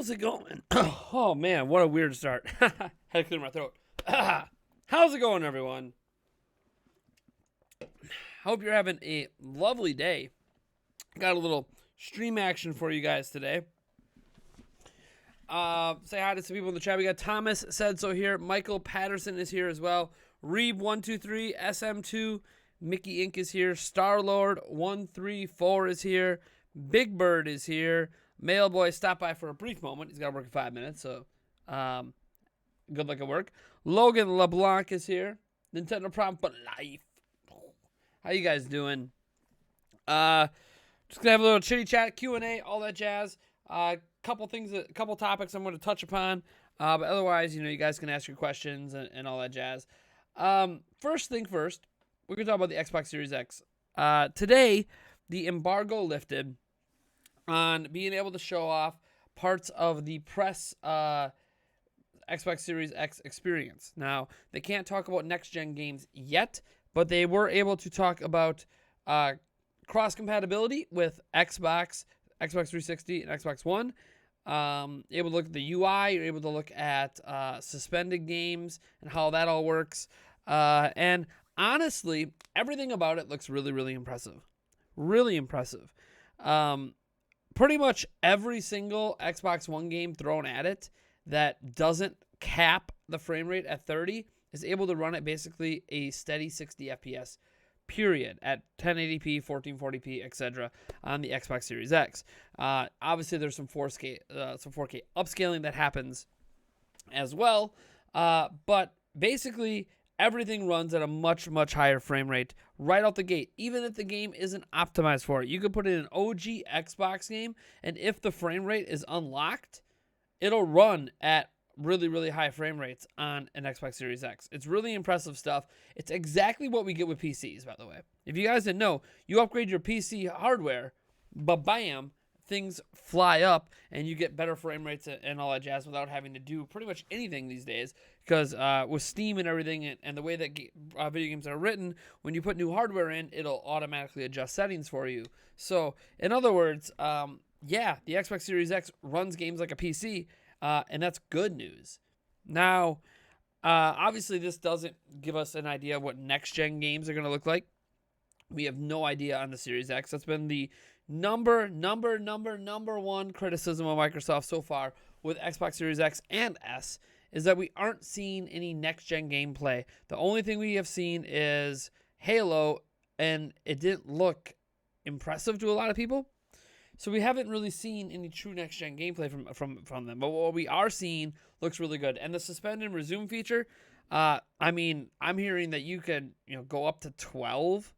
How's it going? Oh man, what a weird start. Had to clear my throat. How's it going, everyone? Hope you're having a lovely day. Got a little stream action for you guys today. Say hi to some people in the chat. We got Thomas said so here. Michael Patterson is here as well. Reeb123, SM2, Mickey Inc. is here. Starlord134 is here. Big Bird is here. Mailboy stopped by for a brief moment. He's got to work in 5 minutes, so good luck at work. Logan LeBlanc is here. Nintendo Problem for Life. How you guys doing? Just gonna have a little chitty chat, Q&A, all that jazz. Couple topics I'm going to touch upon. But otherwise, you guys can ask your questions and all that jazz. First thing first, we're going to talk about the Xbox Series X. Today, the embargo lifted on being able to show off parts of the press Xbox Series X experience. Now, they can't talk about next-gen games yet, but they were able to talk about cross-compatibility with Xbox 360, and Xbox One. Able to look at the UI, you're able to look at suspended games and how that all works. And honestly, everything about it looks really, really impressive. Really impressive. Pretty much every single Xbox One game thrown at it that doesn't cap the frame rate at 30 is able to run at basically a steady 60 FPS period at 1080p, 1440p, etc. on the Xbox Series X. Obviously, there's some 4K upscaling that happens as well, but basically everything runs at a much higher frame rate right out the gate, even if the game isn't optimized for it. You could put in an OG Xbox game, and if the frame rate is unlocked, it'll run at really high frame rates on an Xbox Series X. It's really impressive stuff. It's exactly what we get with PCs, by the way. If you guys didn't know, you upgrade your PC hardware, but bam, things fly up and you get better frame rates and all that jazz without having to do pretty much anything these days. Because with Steam and everything and the way that video games are written, when you put new hardware in, it'll automatically adjust settings for you. So, in other words, yeah, the Xbox Series X runs games like a PC, and that's good news. Now, obviously, this doesn't give us an idea of what next-gen games are going to look like. We have no idea on the Series X. That's been the number one criticism of Microsoft so far with Xbox Series X and S, is that we aren't seeing any next-gen gameplay. The only thing we have seen is Halo, and it didn't look impressive to a lot of people. So we haven't really seen any true next-gen gameplay from them. But what we are seeing looks really good. And the suspend and resume feature, I mean, I'm hearing that you could go up to 12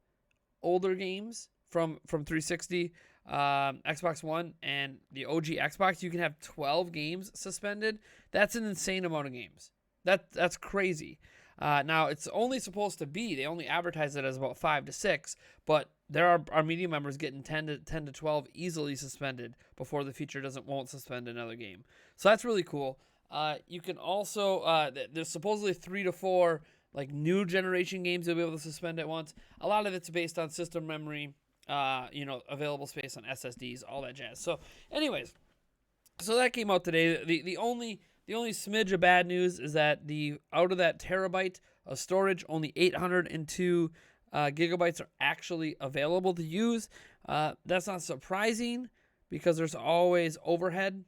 older games from 360, Xbox One, and the OG Xbox. You can have 12 games suspended. That's an insane amount of games. That's crazy. Now, it's only supposed to be, they only advertise it as about 5 to 6, but there are our media members getting 10 to 12 easily suspended before the feature won't suspend another game. So that's really cool. You can also, there's supposedly 3 to 4 like new generation games you'll be able to suspend at once. A lot of it's based on system memory, available space on SSDs, all that jazz. So anyways, so that came out today. The only smidge of bad news is that out of that terabyte of storage, only 802 gigabytes are actually available to use. That's not surprising because there's always overhead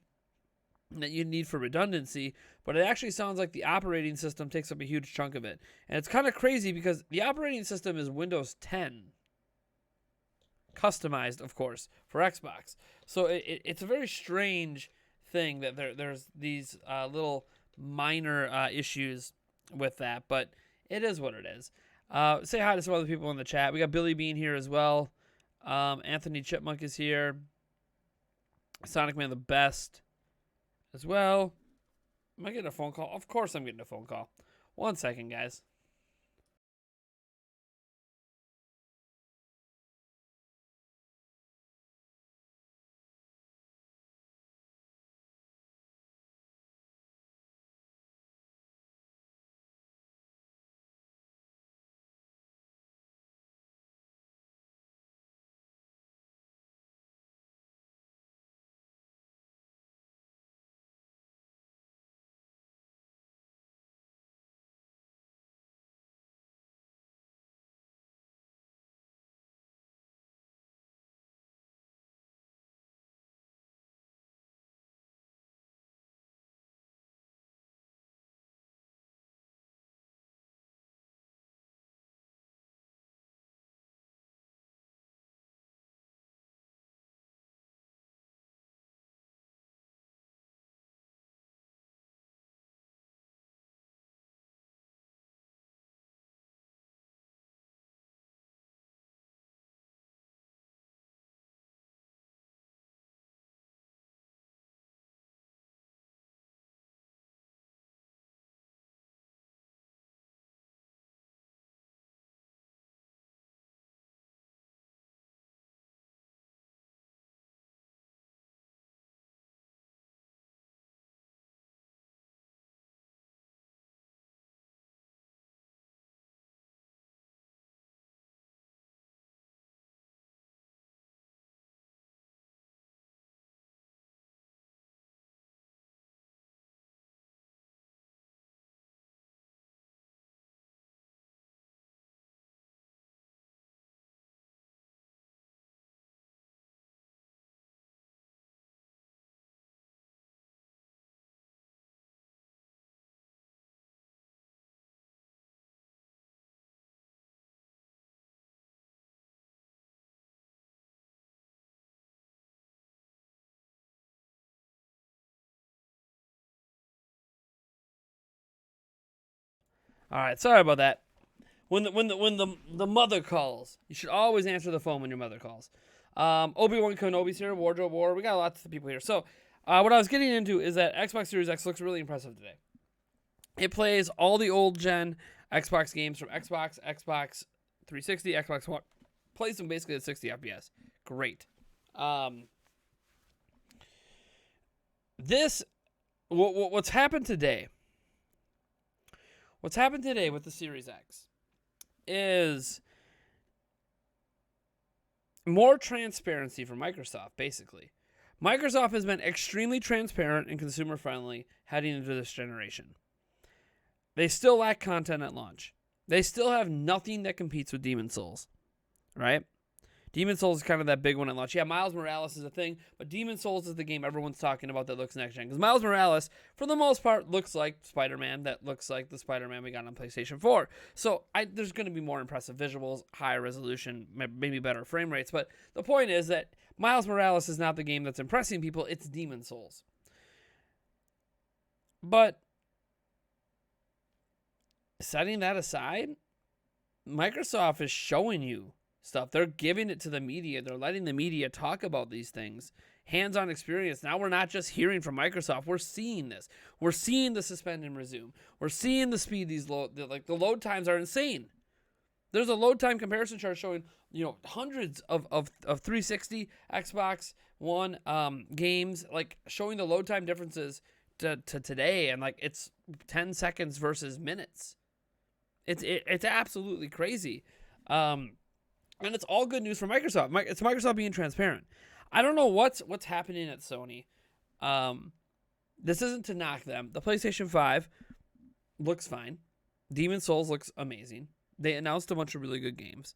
that you need for redundancy, but it actually sounds like the operating system takes up a huge chunk of it. And it's kind of crazy because the operating system is Windows 10. Customized, of course, for Xbox. So it's a very strange thing that there's these little minor issues with that, but it is what it is. Say hi to some other people in the chat. We got Billy Bean here as well. Anthony Chipmunk is here. Sonic Man the Best as well. Am I getting a phone call? Of course I'm getting a phone call. 1 second, guys. All right, sorry about that. When the mother calls, you should always answer the phone when your mother calls. Obi-Wan Kenobi's here, Wardrobe War. We got lots of people here. So, what I was getting into is that Xbox Series X looks really impressive today. It plays all the old gen Xbox games from Xbox, Xbox 360, Xbox One. Plays them basically at 60 FPS. Great. What's happened today? What's happened today with the Series X is more transparency from Microsoft, basically. Microsoft has been extremely transparent and consumer friendly heading into this generation. They still lack content at launch. They still have nothing that competes with Demon's Souls, right? Demon's Souls is kind of that big one at launch. Yeah, Miles Morales is a thing, but Demon's Souls is the game everyone's talking about that looks next-gen. Because Miles Morales, for the most part, looks like Spider-Man. That looks like the Spider-Man we got on PlayStation 4. So there's going to be more impressive visuals, higher resolution, maybe better frame rates. But the point is that Miles Morales is not the game that's impressing people. It's Demon's Souls. But setting that aside, Microsoft is showing you stuff. They're giving it to the media. They're letting the media talk about these things. Hands-on experience. Now we're not just hearing from Microsoft. We're seeing this. We're seeing the suspend and resume. We're seeing the speed these load. The load times are insane. There's a load time comparison chart showing hundreds of 360 Xbox One games, like showing the load time differences to today, and like it's 10 seconds versus minutes. It's absolutely crazy. And it's all good news for Microsoft. It's Microsoft being transparent. I don't know what's happening at Sony. This isn't to knock them. The PlayStation 5 looks fine. Demon's Souls looks amazing. They announced a bunch of really good games.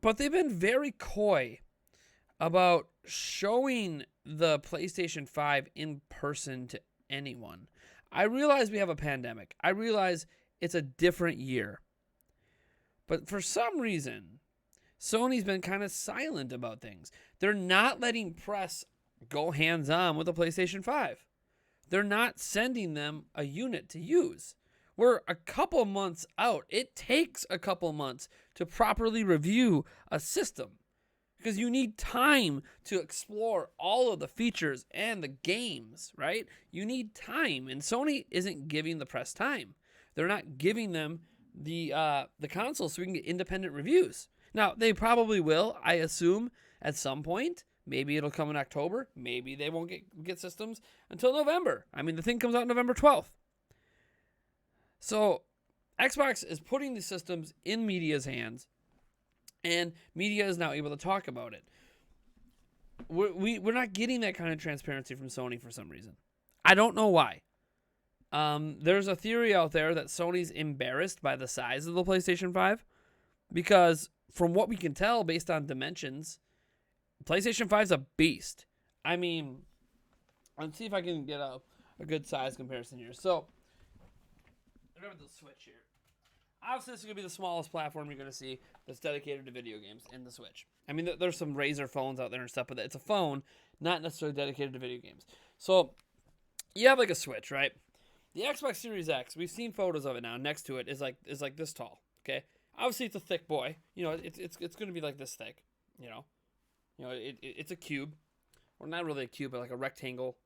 But they've been very coy about showing the PlayStation 5 in person to anyone. I realize we have a pandemic. I realize it's a different year. But for some reason, Sony's been kind of silent about things. They're not letting press go hands-on with the PlayStation 5. They're not sending them a unit to use. We're a couple months out. It takes a couple months to properly review a system because you need time to explore all of the features and the games, right? You need time, and Sony isn't giving the press time. They're not giving them the console so we can get independent reviews. Now, they probably will, I assume, at some point. Maybe it'll come in October. Maybe they won't get systems until November. I mean, the thing comes out November 12th. So, Xbox is putting the systems in media's hands, and media is now able to talk about it. We're not getting that kind of transparency from Sony for some reason. I don't know why. There's a theory out there that Sony's embarrassed by the size of the PlayStation 5 because from what we can tell based on dimensions, PlayStation 5 is a beast. I mean, let's see if I can get a good size comparison here. So, remember the Switch here. Obviously, this is going to be the smallest platform you're going to see that's dedicated to video games in the Switch. I mean, there's some Razer phones out there and stuff, but it's a phone, not necessarily dedicated to video games. So, you have like a Switch, right? The Xbox Series X, we've seen photos of it now. Next to it is like this tall. Okay, obviously it's a thick boy. It's going to be like this thick. It's a cube, or not really a cube, but like a rectangle.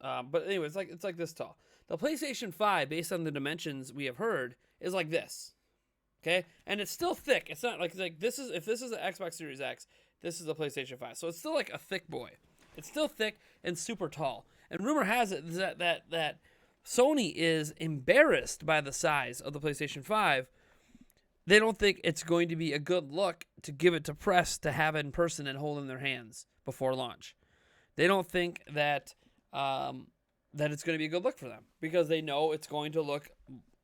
But anyway, it's like this tall. The PlayStation 5, based on the dimensions we have heard, is like this. Okay, and it's still thick. It's not like this is if this is the Xbox Series X, this is the PlayStation 5. So it's still like a thick boy. It's still thick and super tall. And rumor has it that Sony is embarrassed by the size of the PlayStation 5. They don't think it's going to be a good look to give it to press to have it in person and hold in their hands before launch. They don't think that it's going to be a good look for them because they know it's going to look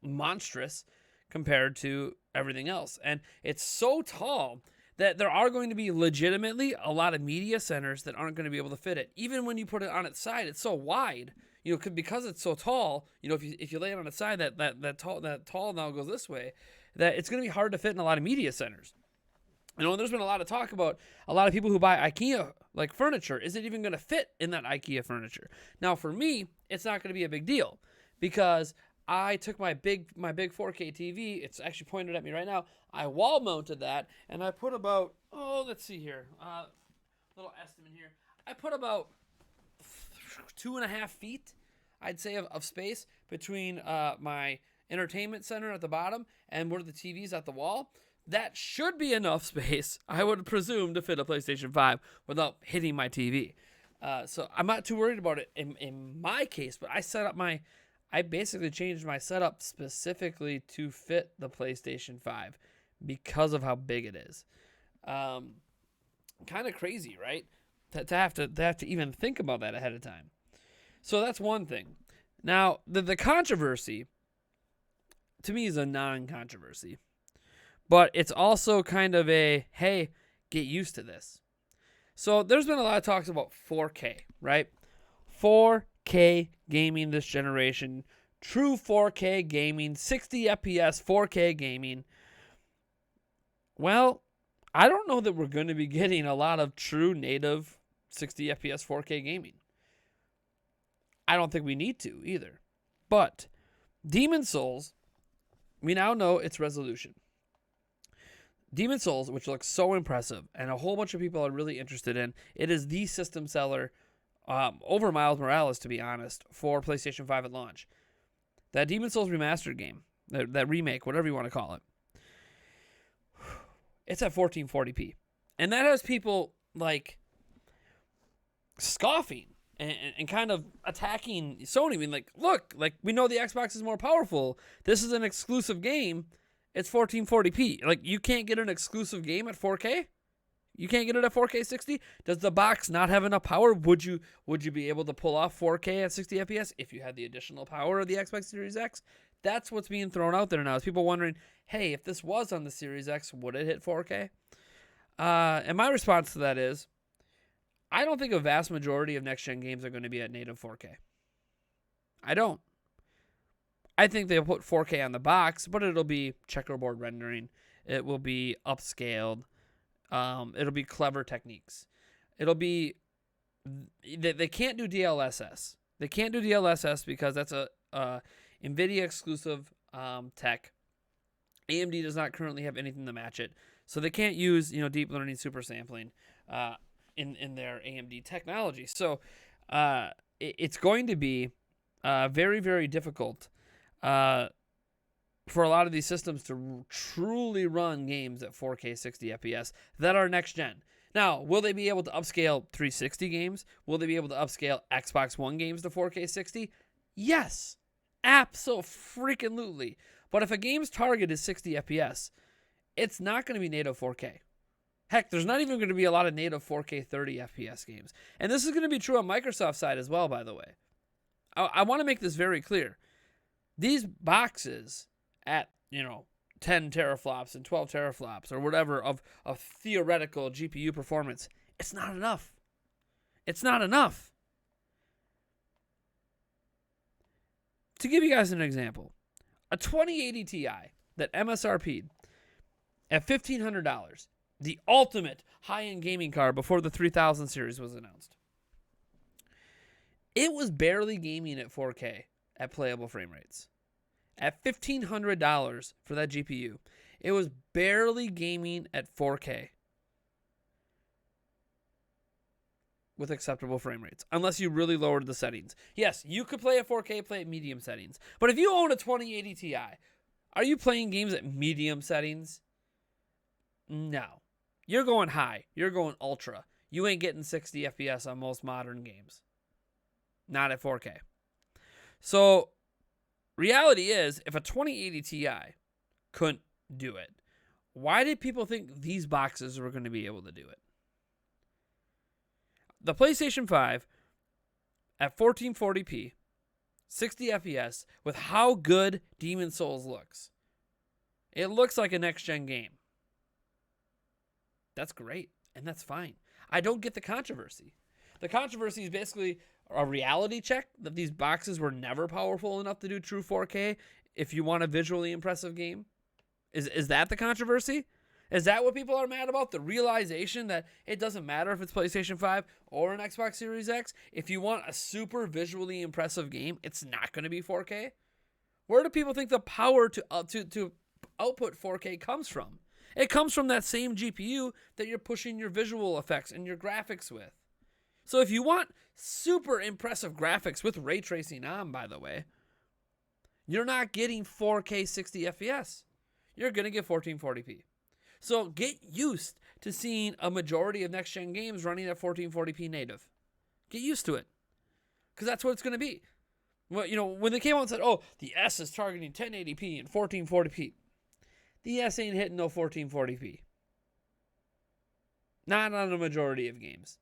monstrous compared to everything else. And it's so tall that there are going to be legitimately a lot of media centers that aren't going to be able to fit it. Even when you put it on its side, it's so wide. Because it's so tall, if you lay it on its side, that tall now goes this way, that it's going to be hard to fit in a lot of media centers. There's been a lot of talk about a lot of people who buy IKEA like furniture. Is it even going to fit in that IKEA furniture? Now, for me, it's not going to be a big deal because I took my big 4K TV. It's actually pointed at me right now. I wall mounted that, and I put about let's see here, little estimate here. I put about 2.5 feet, I'd say, of space between my entertainment center at the bottom and where the TV's at the wall. That should be enough space, I would presume, to fit a PlayStation 5 without hitting my TV. So I'm not too worried about it in my case, but I basically changed my setup specifically to fit the PlayStation 5 because of how big it is. Kind of crazy, right? To have to even think about that ahead of time. So that's one thing. Now, the controversy, to me, is a non-controversy. But it's also kind of a, hey, get used to this. So there's been a lot of talks about 4K, right? 4K gaming this generation. True 4K gaming. 60 FPS 4K gaming. Well, I don't know that we're going to be getting a lot of true native 60 FPS 4K gaming. I don't think we need to either. But Demon's Souls, we now know its resolution. Demon's Souls, which looks so impressive, and a whole bunch of people are really interested in, it is the system seller over Miles Morales, to be honest, for PlayStation 5 at launch. That Demon's Souls remastered game, that remake, whatever you want to call it, it's at 1440p. And that has people, like, scoffing and kind of attacking Sony. I mean, like, look, like, we know the Xbox is more powerful. This is an exclusive game. It's 1440p. Like, you can't get an exclusive game at 4K? You can't get it at 4K 60? Does the box not have enough power? Would you be able to pull off 4K at 60 FPS if you had the additional power of the Xbox Series X? That's what's being thrown out there now. Is people wondering, hey, if this was on the Series X, would it hit 4K? And my response to that is, I don't think a vast majority of next-gen games are going to be at native 4K. I don't. I think they'll put 4K on the box, but it'll be checkerboard rendering. It will be upscaled. It'll be clever techniques. It'll be... They can't do DLSS. They can't do DLSS because that's a NVIDIA exclusive tech. AMD does not currently have anything to match it. So they can't use, deep learning super sampling in their AMD technology. So it's going to be very, very difficult for a lot of these systems to truly run games at 4K 60 FPS that are next gen. Now, will they be able to upscale 360 games? Will they be able to upscale Xbox One games to 4K 60? Yes, absolutely. But if a game's target is 60 FPS, it's not going to be native 4K. Heck, there's not even going to be a lot of native 4K 30 FPS games. And this is going to be true on Microsoft's side as well, by the way. I want to make this very clear. These boxes at, 10 teraflops and 12 teraflops or whatever of theoretical GPU performance, it's not enough. It's not enough. To give you guys an example, a 2080 Ti that MSRP'd at $1,500, the ultimate high-end gaming card before the 3000 series was announced. It was barely gaming at 4K at playable frame rates. At $1,500 for that GPU, it was barely gaming at 4K with acceptable frame rates, unless you really lowered the settings. Yes, you could play at 4K, play at medium settings. But if you own a 2080 Ti, are you playing games at medium settings? No. You're going high. You're going ultra. You ain't getting 60 FPS on most modern games. Not at 4K. So, reality is, if a 2080 Ti couldn't do it, why did people think these boxes were going to be able to do it? The PlayStation 5 at 1440p, 60 FPS, with how good Demon's Souls looks. It looks like a next-gen game. That's great, and that's fine. I don't get the controversy. The controversy is basically a reality check that these boxes were never powerful enough to do true 4K if you want a visually impressive game. Is that the controversy? Is that what people are mad about? The realization that it doesn't matter if it's PlayStation 5 or an Xbox Series X. If you want a super visually impressive game, it's not going to be 4K. Where do people think the power to output 4K comes from? It comes from that same GPU that you're pushing your visual effects and your graphics with. So if you want super impressive graphics with ray tracing on, by the way, you're not getting 4K 60 FPS. You're going to get 1440p. So get used to seeing a majority of next-gen games running at 1440p native. Get used to it. Because that's what it's going to be. Well, when they came out and said, oh, the S is targeting 1080p and 1440p. The S ain't hitting no 1440p. Not on a majority of games.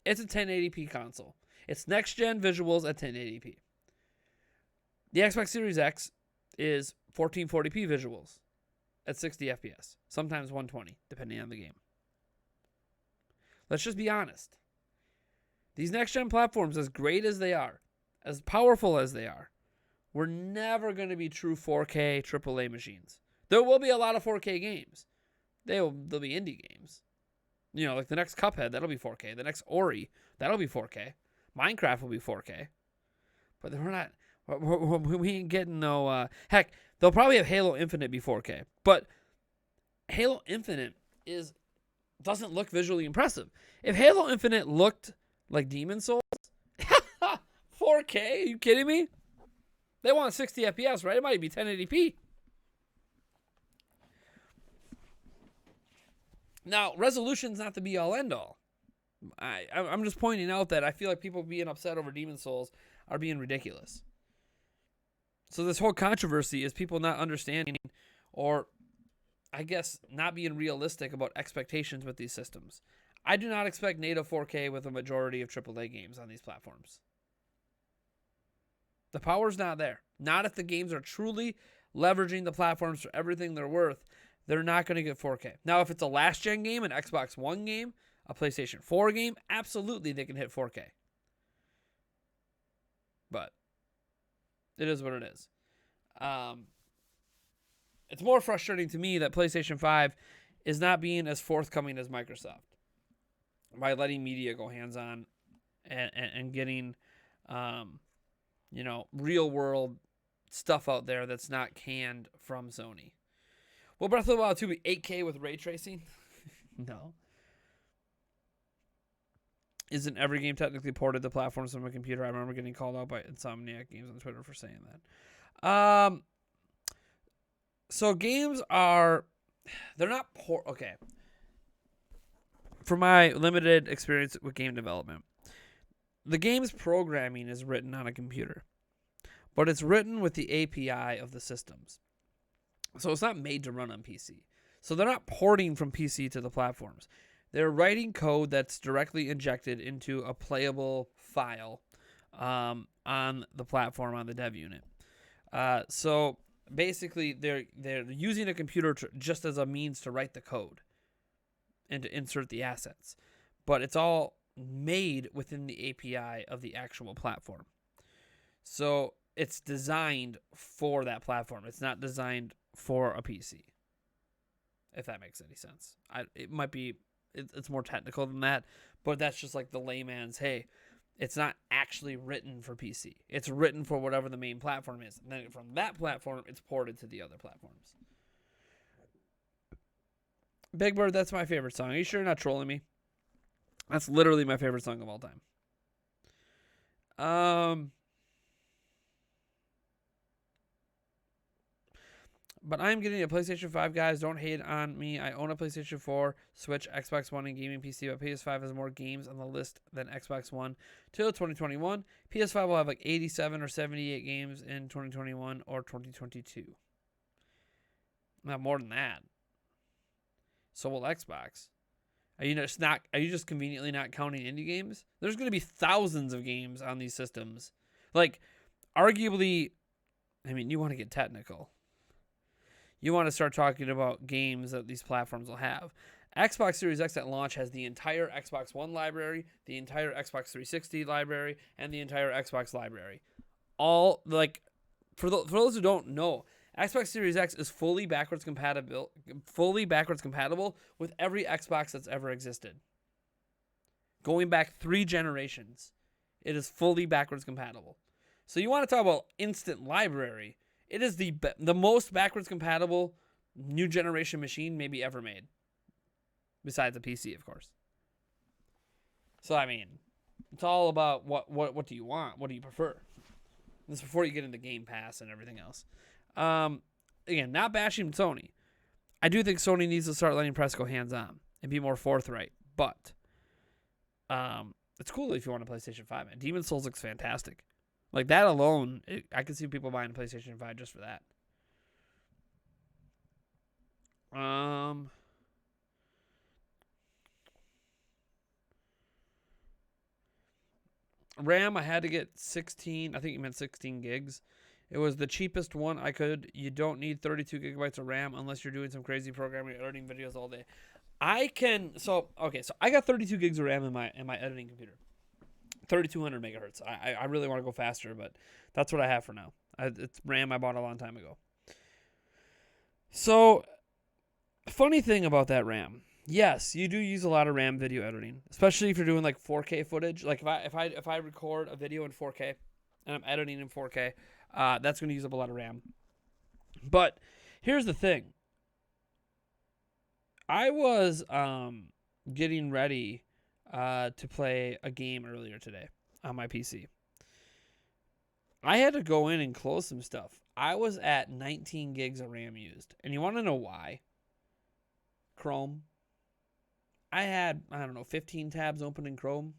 It's a 1080p console. It's next-gen visuals at 1080p. The Xbox Series X is 1440p visuals at 60 FPS. Sometimes 120, depending on the game. Let's just be honest. These next-gen platforms, as great as they are, as powerful as they are, we're never going to be true 4K AAA machines. There will be a lot of 4K games. They'll be indie games. Like the next Cuphead, that'll be 4K. The next Ori, that'll be 4K. Minecraft will be 4K. But we're not... We ain't getting no... heck, they'll probably have Halo Infinite be 4K. But Halo Infinite doesn't look visually impressive. If Halo Infinite looked like Demon's Souls... 4K? Are you kidding me? They want 60 FPS, right? It might be 1080p. Now, resolution's not the be-all, end-all. I'm just pointing out that I feel like people being upset over Demon's Souls are being ridiculous. So this whole controversy is people not understanding, or I guess not being realistic about expectations with these systems. I do not expect native 4K with a majority of AAA games on these platforms. The power's not there. Not if the games are truly leveraging the platforms for everything they're worth. They're not going to get 4K. Now, if it's a last-gen game, an Xbox One game, a PlayStation 4 game, absolutely they can hit 4K. But it is what it is. It's more frustrating to me that PlayStation 5 is not being as forthcoming as Microsoft by letting media go hands-on and getting, real-world stuff out there that's not canned from Sony. Will Breath of the Wild 2 be 8K with ray tracing? No. Isn't every game technically ported to platforms from a computer? I remember getting called out by Insomniac Games on Twitter for saying that. So games are... They're not... Okay. For my limited experience with game development, the game's programming is written on a computer, but it's written with the API of the systems. So it's not made to run on PC. So they're not porting from PC to the platforms. They're writing code that's directly injected into a playable file on the platform, on the dev unit. So basically, they're using a computer just as a means to write the code and to insert the assets. But it's all made within the API of the actual platform. So it's designed for that platform. It's not designed for a PC, if that makes any sense. It's more technical than that, but that's just like the layman's, hey, it's not actually written for PC. It's written for whatever the main platform is. And then from that platform, it's ported to the other platforms. Big Bird, that's my favorite song. Are you sure you're not trolling me? That's literally my favorite song of all time. But I'm getting a PlayStation 5, guys. Don't hate on me. I own a PlayStation 4, Switch, Xbox One, and gaming PC, but PS5 has more games on the list than Xbox One till 2021. PS5 will have like 87 or 78 games in 2021 or 2022. Not more than that. So will Xbox. Are you just conveniently not counting indie games? There's going to be thousands of games on these systems. Like, arguably, you want to get technical. You want to start talking about games that these platforms will have. Xbox Series X at launch has the entire Xbox One library, the entire Xbox 360 library, and the entire Xbox library. All, like, for those who don't know, Xbox Series X is fully backwards compatible with every Xbox that's ever existed. Going back 3 generations, it is fully backwards compatible. So you want to talk about instant library. It is the most backwards compatible new generation machine maybe ever made. Besides a PC, of course. So, I mean, it's all about what do you want? What do you prefer? This is before you get into Game Pass and everything else. Again, not bashing Sony. I do think Sony needs to start letting press go hands-on and be more forthright. But it's cool if you want a PlayStation 5, man. Demon's Souls looks fantastic. Like, that alone, I could see people buying a PlayStation 5 just for that. RAM, I had to get 16. I think you meant 16 gigs. It was the cheapest one I could. You don't need 32 gigabytes of RAM unless you're doing some crazy programming, editing videos all day. So I got 32 gigs of RAM in my editing computer. 3200 megahertz. I really want to go faster, but that's what I have for now. It's RAM I bought a long time ago. So, funny thing about that RAM. Yes, you do use a lot of RAM video editing, especially if you're doing like 4K footage. Like if I record a video in 4K and I'm editing in 4K, that's going to use up a lot of RAM. But here's the thing. I was getting ready to play a game earlier today on my PC. I had to go in and close some stuff. I was at 19 gigs of RAM used. And you want to know why? Chrome. I had, 15 tabs open in Chrome.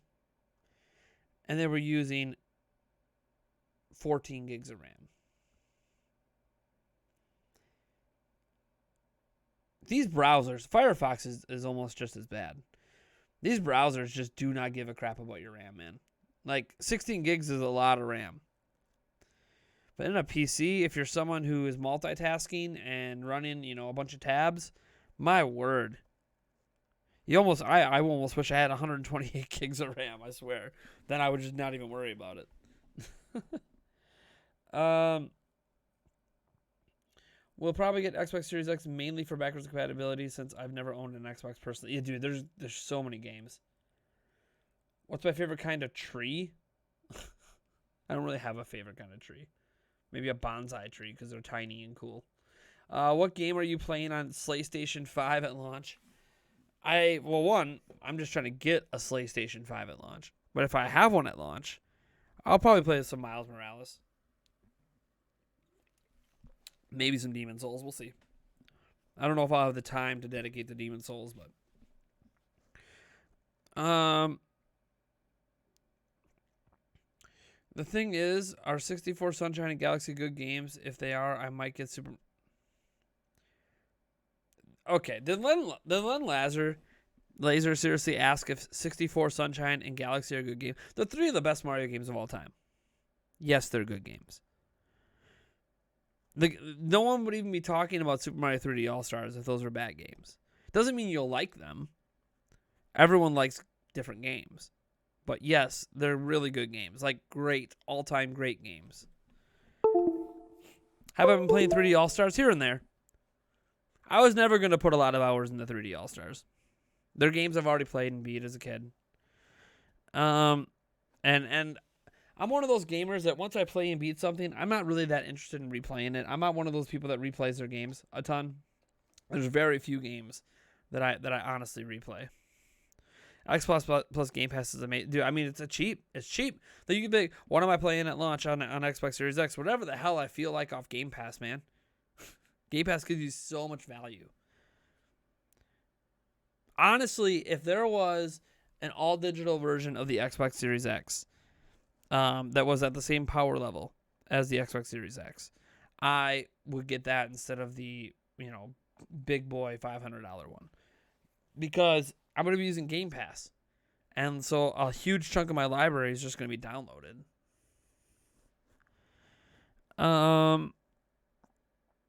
And they were using 14 gigs of RAM. These browsers, Firefox is almost just as bad. These browsers just do not give a crap about your RAM, man. Like, 16 gigs is a lot of RAM. But in a PC, if you're someone who is multitasking and running, a bunch of tabs, my word. I almost wish I had 128 gigs of RAM, I swear. Then I would just not even worry about it. We'll probably get Xbox Series X mainly for backwards compatibility since I've never owned an Xbox personally. Yeah, dude, there's so many games. What's my favorite kind of tree? I don't really have a favorite kind of tree. Maybe a bonsai tree because they're tiny and cool. What game are you playing on PlayStation 5 at launch? I'm just trying to get a PlayStation 5 at launch. But if I have one at launch, I'll probably play some Miles Morales. Maybe some Demon Souls. We'll see. I don't know if I'll have the time to dedicate to Demon Souls, but the thing is, are 64 Sunshine and Galaxy good games? If they are, I might get super. Okay, did Len Laser seriously ask if 64 Sunshine and Galaxy are good games? They're three of the best Mario games of all time. Yes, they're good games. No one would even be talking about Super Mario 3D All-Stars if those were bad games. Doesn't mean you'll like them. Everyone likes different games. But yes, they're really good games. Like great, all-time great games. Have I been playing 3D All-Stars here and there? I was never going to put a lot of hours into 3D All-Stars. They're games I've already played and beat as a kid. And I'm one of those gamers that once I play and beat something, I'm not really that interested in replaying it. I'm not one of those people that replays their games a ton. There's very few games that I honestly replay. Xbox Plus Game Pass is amazing. Dude, I mean, it's cheap. It's cheap. That you can be, what am I playing at launch on Xbox Series X? Whatever the hell I feel like off Game Pass, man. Game Pass gives you so much value. Honestly, if there was an all-digital version of the Xbox Series X that was at the same power level as the Xbox Series X, I would get that instead of the, big boy $500 one. Because I'm going to be using Game Pass. And so a huge chunk of my library is just going to be downloaded.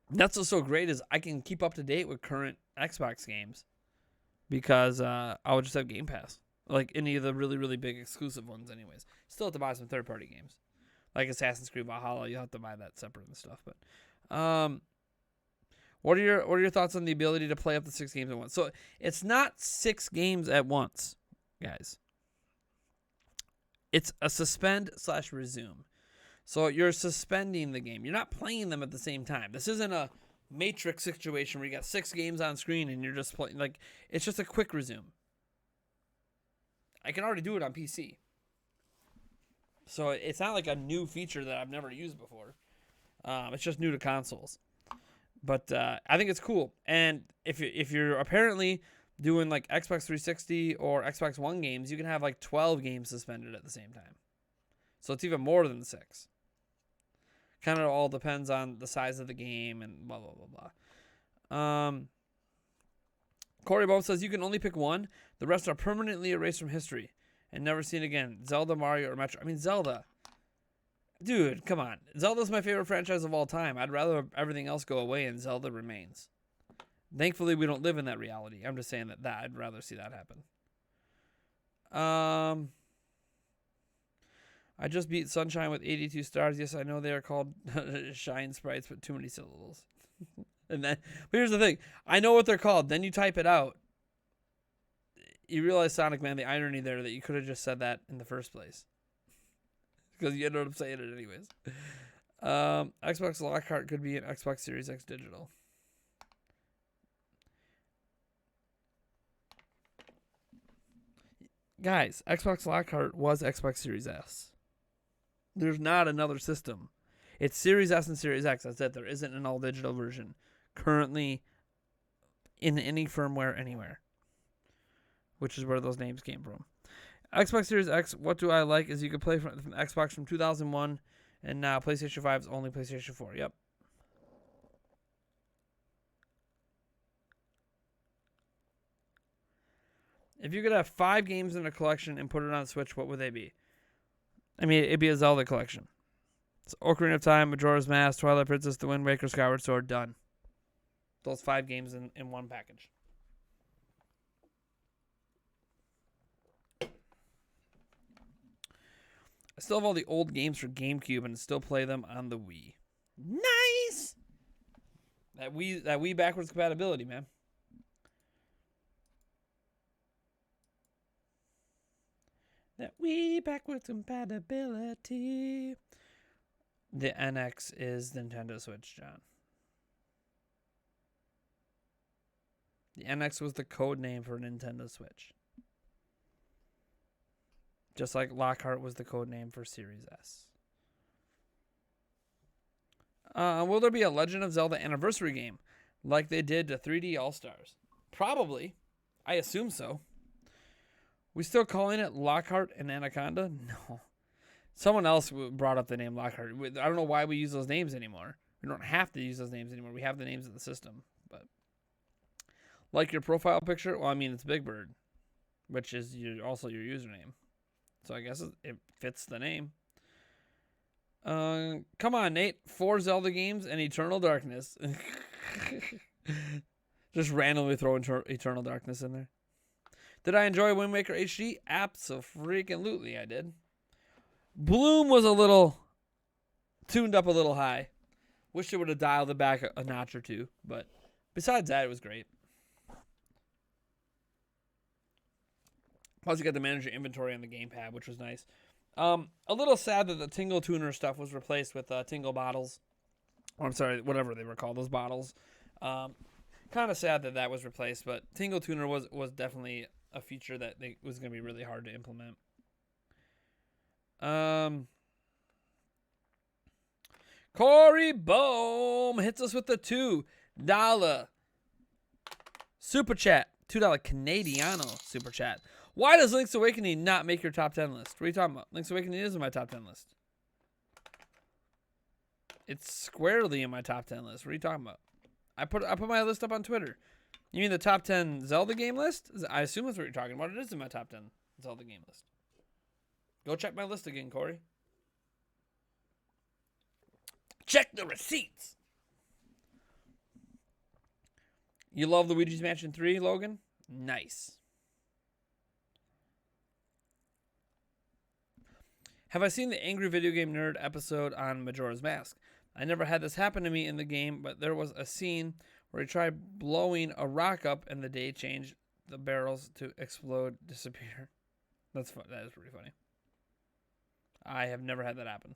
That's what's so great is I can keep up to date with current Xbox games because I would just have Game Pass. Like any of the really, really big exclusive ones anyways. Still have to buy some third-party games. Like Assassin's Creed Valhalla, you'll have to buy that separate and stuff. But what are your thoughts on the ability to play up to 6 games at once? So it's not 6 games at once, guys. It's a suspend/resume. So you're suspending the game. You're not playing them at the same time. This isn't a Matrix situation where you got 6 games on screen and you're just playing. Like, it's just a quick resume. I can already do it on PC. So it's not like a new feature that I've never used before. It's just new to consoles. But I think it's cool. And if you're apparently doing like Xbox 360 or Xbox One games, you can have like 12 games suspended at the same time. So it's even more than 6. Kind of all depends on the size of the game and blah, blah, blah, blah. Corey Bob says you can only pick one. The rest are permanently erased from history and never seen again. Zelda, Mario, or Metro. I mean, Zelda. Dude, come on. Zelda's my favorite franchise of all time. I'd rather everything else go away and Zelda remains. Thankfully, we don't live in that reality. I'm just saying that I'd rather see that happen. I just beat Sunshine with 82 stars. Yes, I know they are called Shine Sprites, but too many syllables. And then, but here's the thing. I know what they're called. Then you type it out. You realize, Sonic Man, the irony there that you could have just said that in the first place. Because you ended up saying it anyways. Xbox Lockhart could be an Xbox Series X digital. Guys, Xbox Lockhart was Xbox Series S. There's not another system. It's Series S and Series X. That's it. There isn't an all-digital version currently in any firmware anywhere, which is where those names came from. Xbox Series X, what do I like is you can play from Xbox from 2001, and now PlayStation 5 is only PlayStation 4. Yep. If you could have 5 games in a collection and put it on Switch, what would they be? I mean, it'd be a Zelda collection. It's Ocarina of Time, Majora's Mask, Twilight Princess, The Wind Waker, Skyward Sword, done. Those 5 games in one package. I still have all the old games for GameCube and still play them on the Wii. Nice! That Wii backwards compatibility, man. That Wii backwards compatibility. The NX is Nintendo Switch, John. The NX was the code name for Nintendo Switch. Just like Lockhart was the code name for Series S. Will there be a Legend of Zelda anniversary game like they did to 3D All-Stars? Probably. I assume so. We still calling it Lockhart and Anaconda? No. Someone else brought up the name Lockhart. I don't know why we use those names anymore. We don't have to use those names anymore. We have the names in the system. But like your profile picture? Well, I mean, it's Big Bird, which is also your username. So I guess it fits the name. Come on, Nate. 4 Zelda games and Eternal Darkness. Just randomly throw Eternal Darkness in there. Did I enjoy Wind Waker HD? Abso-freaking-lutely I did. Bloom was a little tuned up a little high. Wish it would have dialed it back a notch or two. But besides that, it was great. Plus, you got to manage your inventory on the gamepad, which was nice. A little sad that the Tingle Tuner stuff was replaced with Tingle bottles. Or, I'm sorry, whatever they were called, those bottles. Kind of sad that was replaced, but Tingle Tuner was definitely a feature that was going to be really hard to implement. Corey Bohm hits us with the $2 super chat. $2 Canadiano super chat. Why does Link's Awakening not make your top 10 list? What are you talking about? Link's Awakening is in my top 10 list. It's squarely in my top 10 list. What are you talking about? I put my list up on Twitter. You mean the top 10 Zelda game list? I assume that's what you're talking about. It is in my top 10 Zelda game list. Go check my list again, Corey. Check the receipts. You love Luigi's Mansion 3, Logan? Nice. Have I seen the Angry Video Game Nerd episode on Majora's Mask? I never had this happen to me in the game, but there was a scene where he tried blowing a rock up and the day changed the barrels to explode, disappear. That's fun. That is pretty funny. I have never had that happen.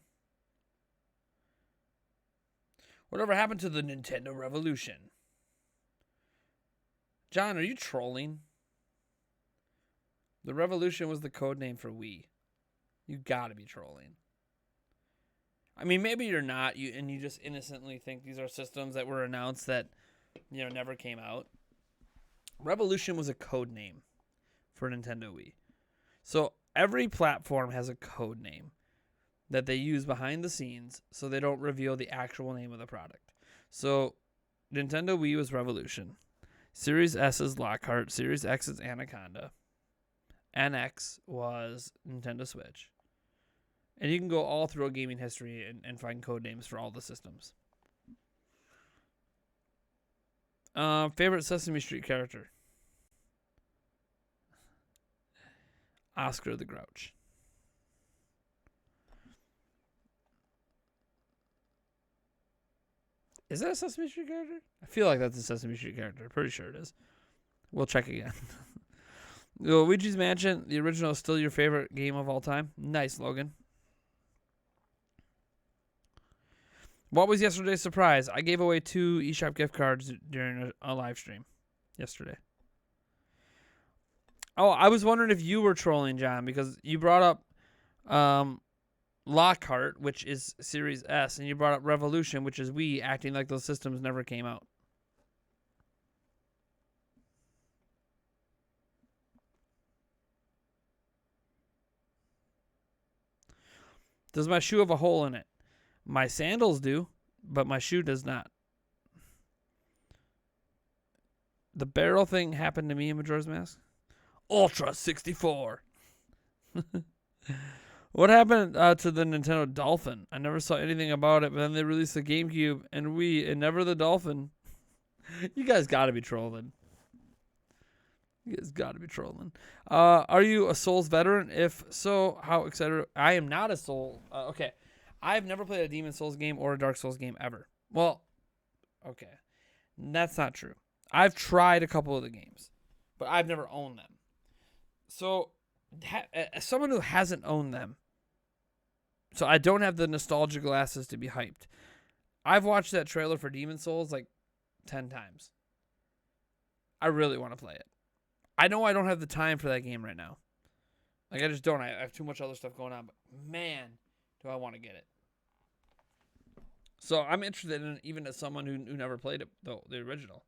Whatever happened to the Nintendo Revolution? John, are you trolling? The Revolution was the code name for Wii. You gotta be trolling. I mean, maybe you're not, and you just innocently think these are systems that were announced that, never came out. Revolution was a code name for Nintendo Wii. So every platform has a code name that they use behind the scenes so they don't reveal the actual name of the product. So Nintendo Wii was Revolution. Series S is Lockhart. Series X is Anaconda. NX was Nintendo Switch. And you can go all through gaming history and find code names for all the systems. Favorite Sesame Street character? Oscar the Grouch. Is that a Sesame Street character? I feel like that's a Sesame Street character. Pretty sure it is. We'll check again. Luigi's Mansion, the original, is still your favorite game of all time? Nice, Logan. What was yesterday's surprise? I gave away 2 eShop gift cards during a live stream yesterday. Oh, I was wondering if you were trolling, John, because you brought up Lockhart, which is Series S, and you brought up Revolution, which is Wii, acting like those systems never came out. Does my shoe have a hole in it? My sandals do, but my shoe does not. The barrel thing happened to me in Majora's Mask. Ultra 64. What happened to the Nintendo Dolphin? I never saw anything about it, but then they released the GameCube and Wii and never the Dolphin. You guys got to be trolling. Are you a Souls veteran? If so, how excited? I am not a Soul. Okay. I've never played a Demon Souls game or a Dark Souls game ever. Well, okay. That's not true. I've tried a couple of the games, but I've never owned them. So, as someone who hasn't owned them, so I don't have the nostalgia glasses to be hyped. I've watched that trailer for Demon Souls like 10 times. I really want to play it. I know I don't have the time for that game right now. Like, I just don't. I have too much other stuff going on. But, man, do I want to get it. So, I'm interested in it, even as someone who never played it, though, the original.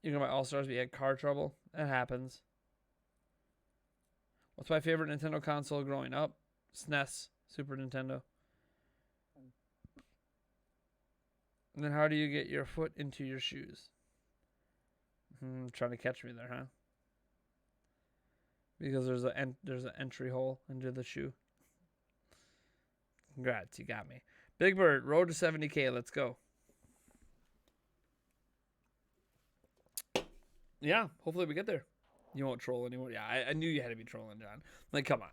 You know, my All-Stars, we had car trouble. That happens. What's my favorite Nintendo console growing up? SNES, Super Nintendo. And then how do you get your foot into your shoes? Trying to catch me there, huh? Because there's an entry hole into the shoe. Congrats, you got me. Big Bird, road to 70K. Let's go. Yeah, hopefully we get there. You won't troll anymore. Yeah, I knew you had to be trolling, John. Like, come on.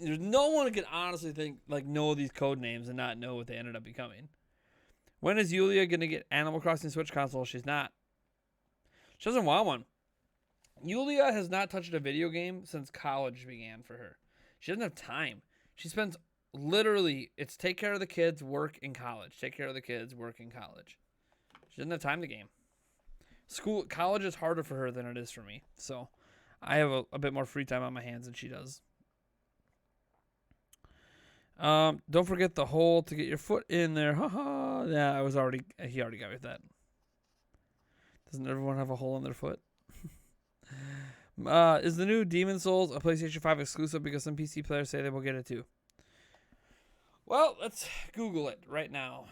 There's no one who can honestly know these code names and not know what they ended up becoming. When is Yulia going to get Animal Crossing Switch console? She's not. She doesn't want one. Yulia has not touched a video game since college began for her. She doesn't have time. She spends literally, it's take care of the kids, work in college. Take care of the kids, work in college. She doesn't have time to game. College is harder for her than it is for me. So I have a bit more free time on my hands than she does. Don't forget the hole to get your foot in there. Haha. Yeah, he already got me with that. Doesn't everyone have a hole in their foot? Is the new Demon Souls a PlayStation 5 exclusive? Because some PC players say they will get it too. Well, let's Google it right now.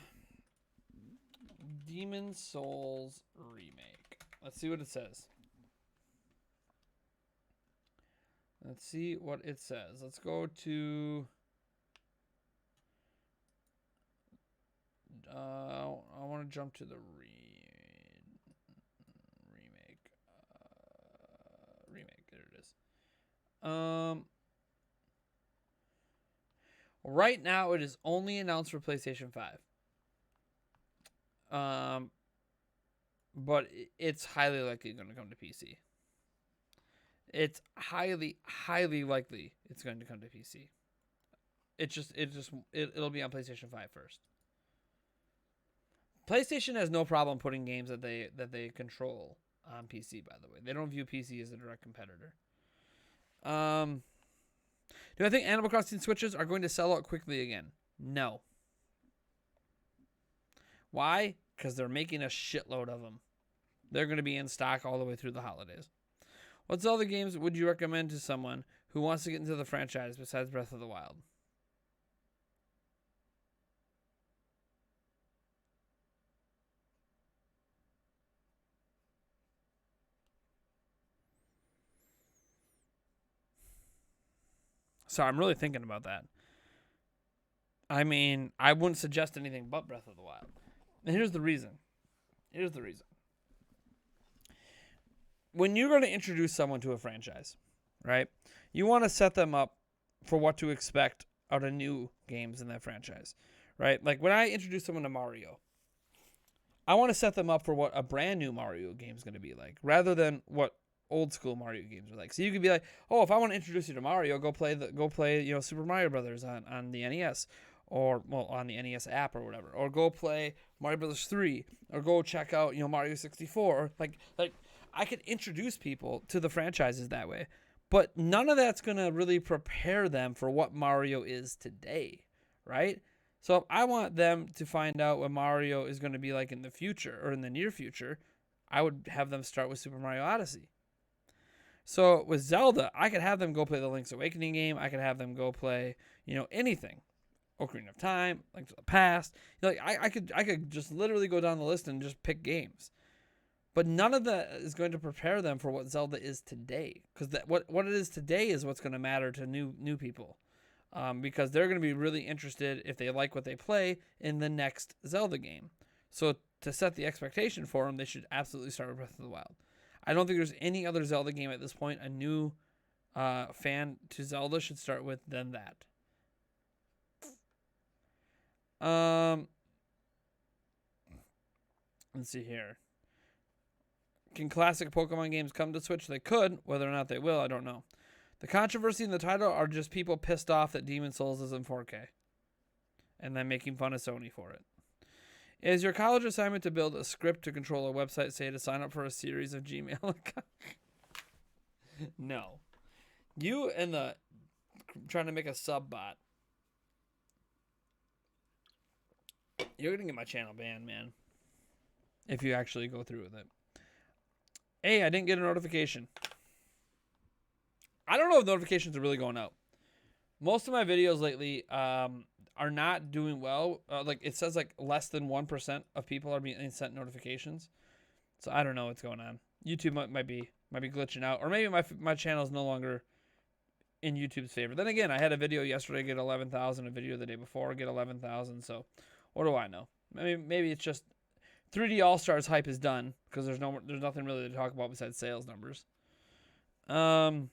Demon Souls remake. Let's see what it says. Let's go to... I want to jump to the remake. There it is. Right now it is only announced for PlayStation 5. But it's highly likely going to come to PC. It's highly, highly likely it's going to come to PC. It'll be on PlayStation 5 first. PlayStation has no problem putting games that they control on PC. By the way, they don't view PC as a direct competitor. Do I think Animal Crossing Switches are going to sell out quickly again? No. Why? Because they're making a shitload of them. They're going to be in stock all the way through the holidays. What Zelda games would you recommend to someone who wants to get into the franchise besides Breath of the Wild? So I'm really thinking about that. I mean, I wouldn't suggest anything but Breath of the Wild. And here's the reason. When you're going to introduce someone to a franchise, right, you want to set them up for what to expect out of new games in that franchise, right? Like when I introduce someone to Mario, I want to set them up for what a brand new Mario game is going to be like, rather than what old school Mario games are like. So you could be like, oh, if I want to introduce you to Mario, go play Super Mario Brothers on the NES, or on the NES app or whatever, or go play Mario Brothers 3, or go check out Mario 64, or like I could introduce people to the franchises that way. But none of that's going to really prepare them for what Mario is today, right? So if I want them to find out what Mario is going to be like in the future, or in the near future, I would have them start with Super Mario Odyssey. So with Zelda, I could have them go play the Link's Awakening game. I could have them go play, anything. Ocarina of Time, Link to the Past. I could just literally go down the list and just pick games. But none of that is going to prepare them for what Zelda is today. Because what it is today is what's going to matter to new people. Because they're going to be really interested, if they like what they play, in the next Zelda game. So to set the expectation for them, they should absolutely start with Breath of the Wild. I don't think there's any other Zelda game at this point a new fan to Zelda should start with than that. Let's see here. Can classic Pokemon games come to Switch? They could. Whether or not they will, I don't know. The controversy in the title are just people pissed off that Demon's Souls is in 4K. And then making fun of Sony for it. Is your college assignment to build a script to control a website, say to sign up for a series of Gmail accounts? No. You and the trying to make a sub bot. You're going to get my channel banned, man. If you actually go through with it. Hey, I didn't get a notification. I don't know if notifications are really going out. Most of my videos lately are not doing well. Like it says like less than 1% of people are being sent notifications. So I don't know what's going on. YouTube might be glitching out. Or maybe my channel is no longer in YouTube's favor. Then again, I had a video yesterday get 11,000, a video the day before get 11,000. So what do I know? Maybe it's just 3D All-Stars hype is done because there's nothing really to talk about besides sales numbers. Man,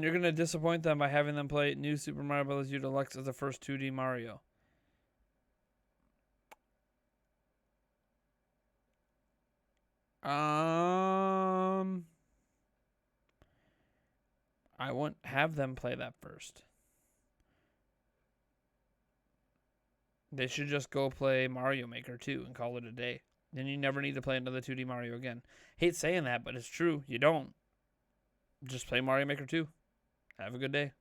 you're gonna disappoint them by having them play New Super Mario Bros. U Deluxe as the first 2D Mario. I won't have them play that first. They should just go play Mario Maker 2 and call it a day. Then you never need to play another 2D Mario again. Hate saying that, but it's true. You don't. Just play Mario Maker 2. Have a good day.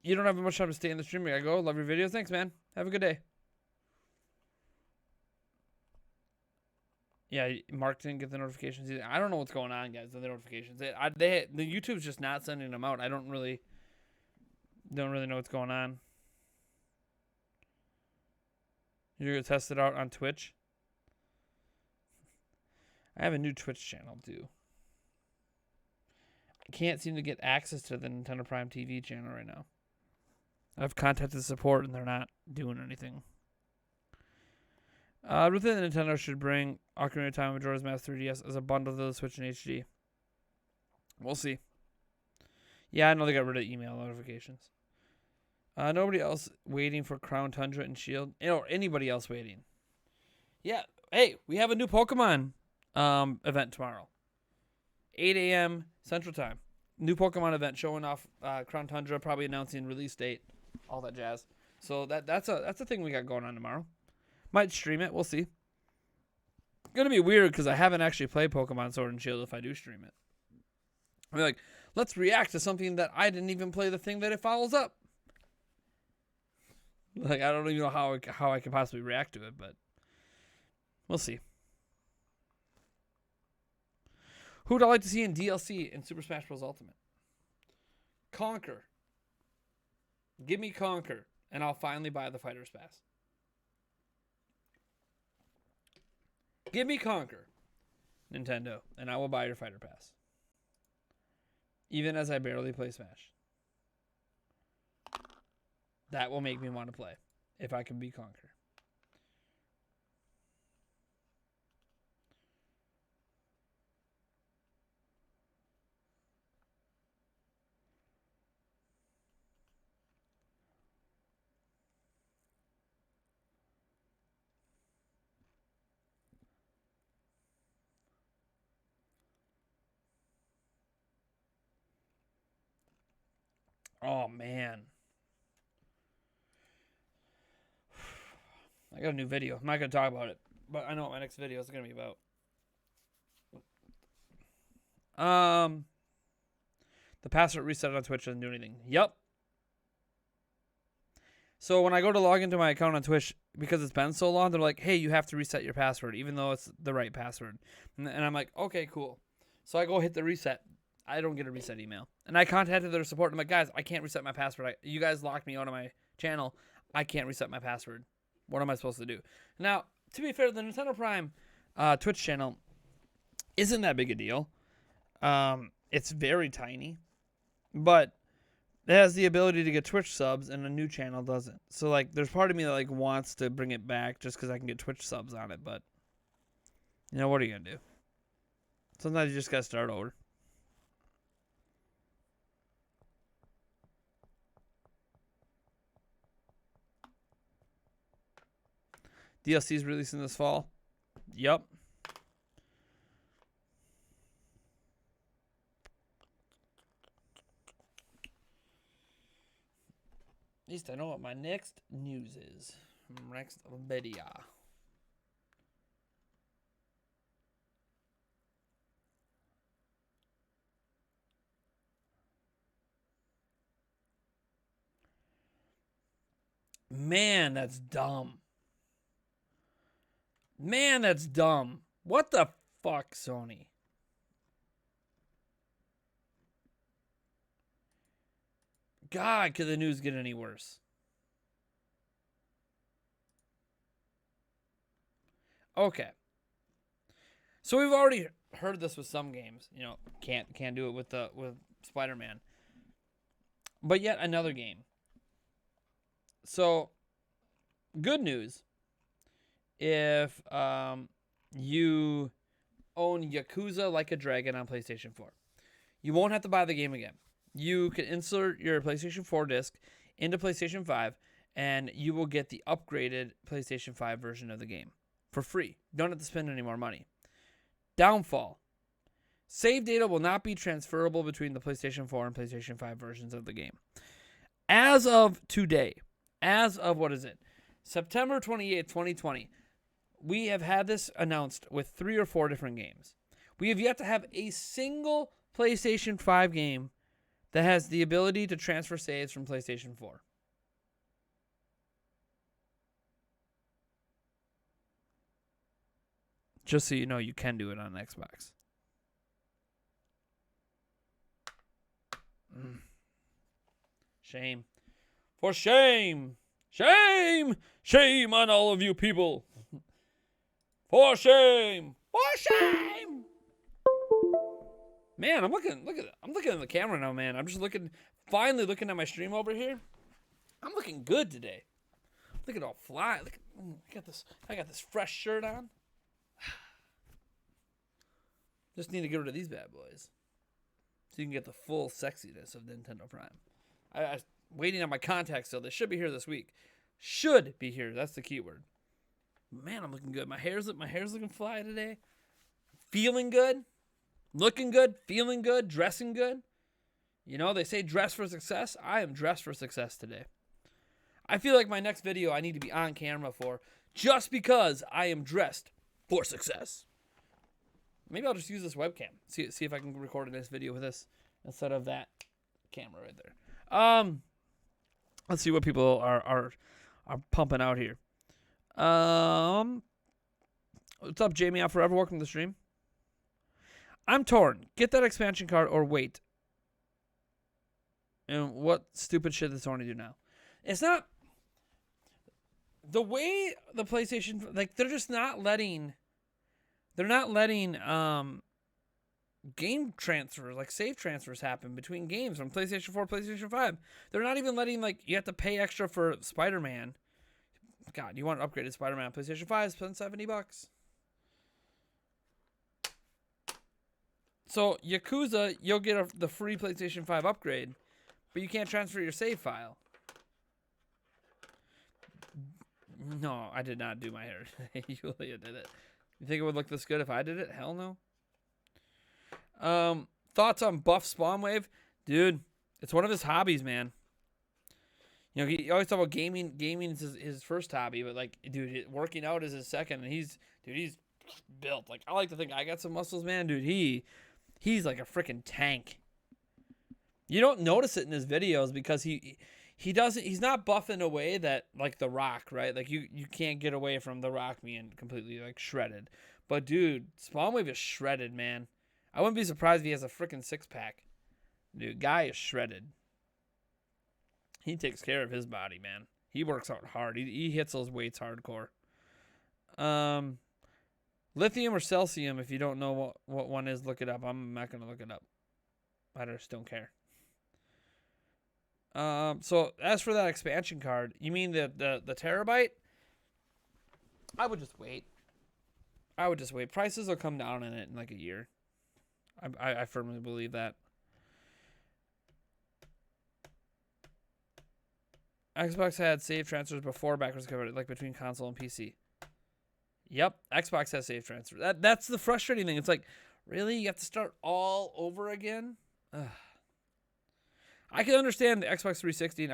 You don't have much time to stay in the stream. I go. Love your videos. Thanks, man. Have a good day. Yeah, Mark didn't get the notifications either. I don't know what's going on, guys, with the notifications. The YouTube's just not sending them out. I don't really know what's going on. You're going to test it out on Twitch? I have a new Twitch channel, too. I can't seem to get access to the Nintendo Prime TV channel right now. I've contacted support, and they're not doing anything. Ruth and Nintendo should bring Ocarina of Time and Majora's Mask 3DS as a bundle to the Switch in HD. We'll see. Yeah, I know they got rid of email notifications. Nobody else waiting for Crown Tundra and Shield? Or anybody else waiting. Yeah, Hey, we have a new Pokemon event tomorrow. 8 a.m. Central Time. New Pokemon event showing off Crown Tundra, probably announcing release date, all that jazz. So that's a thing we got going on tomorrow. Might stream it. We'll see. It's gonna be weird because I haven't actually played Pokemon Sword and Shield if I do stream it. I'll be like, let's react to something that I didn't even play the thing that it follows up. Like, I don't even know how I could possibly react to it, but we'll see. Who would I like to see in DLC in Super Smash Bros. Ultimate? Conquer. Give me Conquer, and I'll finally buy the Fighter's Pass. Give me Conquer, Nintendo, and I will buy your Fighter Pass. Even as I barely play Smash. That will make me want to play, if I can be Conquer. Oh, man. I got a new video. I'm not going to talk about it, but I know what my next video is going to be about. The password reset on Twitch doesn't do anything. Yep. So when I go to log into my account on Twitch, because it's been so long, they're like, hey, you have to reset your password, even though it's the right password. And I'm like, okay, cool. So I go hit the reset. I don't get a reset email. And I contacted their support. I'm like, guys, I can't reset my password. You guys locked me out of my channel. I can't reset my password. What am I supposed to do? Now, to be fair, the Nintendo Prime Twitch channel isn't that big a deal. It's very tiny. But it has the ability to get Twitch subs, and a new channel doesn't. So, like, there's part of me that, like, wants to bring it back just because I can get Twitch subs on it. But, you know, what are you going to do? Sometimes you just got to start over. DLC is releasing this fall. Yup. At least I know what my next news is. Next video. Man, that's dumb. Man, that's dumb. What the fuck, Sony? God, could the news get any worse? Okay. So we've already heard this with some games. You know, can't do it with Spider-Man. But yet another game. So, good news. If you own Yakuza Like a Dragon on PlayStation 4, you won't have to buy the game again. You can insert your PlayStation 4 disc into PlayStation 5, and you will get the upgraded PlayStation 5 version of the game for free. Don't have to spend any more money. Downfall. Save data will not be transferable between the PlayStation 4 and PlayStation 5 versions of the game. As of today, what is it? September 28th, 2020, we have had this announced with 3 or 4 different games. We have yet to have a single PlayStation 5 game that has the ability to transfer saves from PlayStation 4. Just so you know, you can do it on Xbox. Shame. For shame! Shame! Shame on all of you people! For shame! For shame! Man, I'm looking at the camera now, man. I'm just finally looking at my stream over here. I'm looking good today. Look at all fly. I got this fresh shirt on. Just need to get rid of these bad boys, so you can get the full sexiness of Nintendo Prime. I'm waiting on my contacts still. They should be here this week. Should be here. That's the key word. Man, I'm looking good. My hair's looking fly today. Feeling good. Looking good. Feeling good. Dressing good. You know, they say dress for success. I am dressed for success today. I feel like my next video I need to be on camera for just because I am dressed for success. Maybe I'll just use this webcam. See if I can record a nice video with this instead of that camera right there. Let's see what people are pumping out here. What's up, Jamie? Out forever. Welcome to the stream. I'm torn. Get that expansion card or wait. And what stupid shit does Sony do now? It's not the way the PlayStation, like, they're just not letting. They're not letting game transfers, like save transfers, happen between games from PlayStation 4, PlayStation 5. They're not even letting, like, you have to pay extra for Spider-Man. God, you want an upgraded Spider-Man on PlayStation 5, spend $70. So, Yakuza, you'll get the free PlayStation 5 upgrade, but you can't transfer your save file. No, I did not do my hair today. Julia did it. You think it would look this good if I did it? Hell no. Thoughts on Buff Spawn Wave? Dude, it's one of his hobbies, man. You know, he always talk about gaming. Gaming is his first hobby, but, like, dude, working out is his second, and he's built. Like, I like to think I got some muscles, man. Dude, he's like a freaking tank. You don't notice it in his videos because he's not buff in a way that, like, The Rock, right? Like, you can't get away from The Rock being completely, like, shredded. But, dude, Spawn Wave is shredded, man. I wouldn't be surprised if he has a freaking six-pack. Dude, guy is shredded. He takes care of his body, man. He works out hard. He hits those weights hardcore. Lithium or Celsium, if you don't know what one is, look it up. I'm not going to look it up. I just don't care. So as for that expansion card, you mean the terabyte? I would just wait. Prices will come down in it in like a year. I firmly believe that. Xbox had save transfers before backwards compatibility, like between console and PC. Yep, Xbox has save transfers. That's the frustrating thing. It's like, really? You have to start all over again? Ugh. I can understand the Xbox 360 and